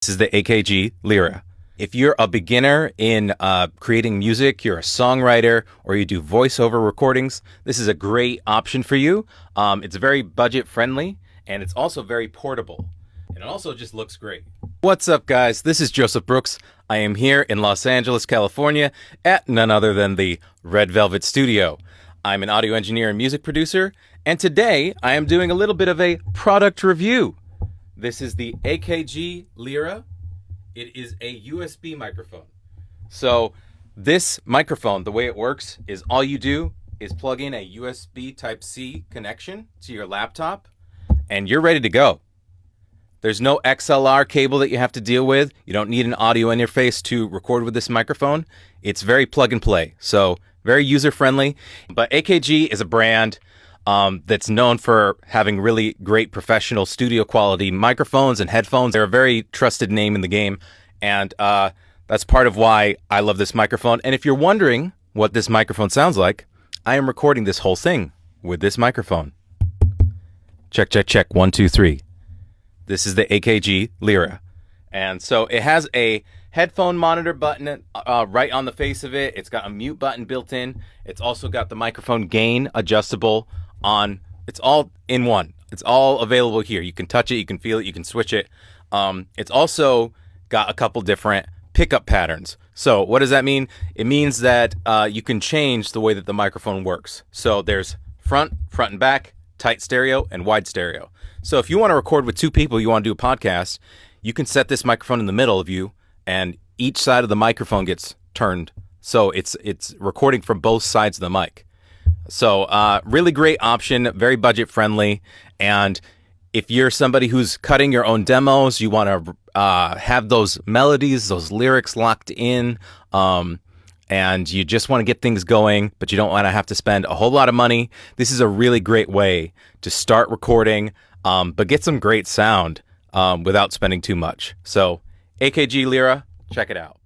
This is the AKG Lyra. If you're a beginner in creating music, you're a songwriter, or you do voiceover recordings, this is a great option for you. It's very budget friendly, and it's also very portable. And it also just looks great. What's up, guys? This is Joseph Brooks. I am here in Los Angeles, California, at none other than the Red Velvet Studio. I'm an audio engineer and music producer, and today I am doing a little bit of a product review. This is the AKG Lyra. It is a USB microphone. So this microphone, the way it works is all you do is plug in a USB Type-C connection to your laptop, and you're ready to go. There's no XLR cable that you have to deal with. You don't need an audio interface to record with this microphone. It's very plug and play, so very user-friendly. But AKG is a brand that's known for having really great professional studio quality microphones and headphones. They're a very trusted name in the game, and that's part of why I love this microphone. And if you're wondering what this microphone sounds like, I am recording this whole thing with this microphone. Check, check, check. 1, 2, 3. This is the AKG Lyra. And so it has a headphone monitor button right on the face of it. It's got a mute button built in. It's also got the microphone gain adjustable on. It's all in one. It's all available here. You can touch it, you can feel it, you can switch it. It's also got a couple different pickup patterns. So what does that mean? It means that you can change the way that the microphone works. So there's front and back, tight stereo, and wide stereo. So if you want to record with two people, you want to do a podcast, you can set this microphone in the middle of you, and each side of the microphone gets turned. So it's recording from both sides of the mic. So really great option, very budget friendly. And if you're somebody who's cutting your own demos, you want to have those melodies, those lyrics locked in, and you just want to get things going, but you don't want to have to spend a whole lot of money, this is a really great way to start recording, but get some great sound without spending too much. So AKG Lyra, check it out.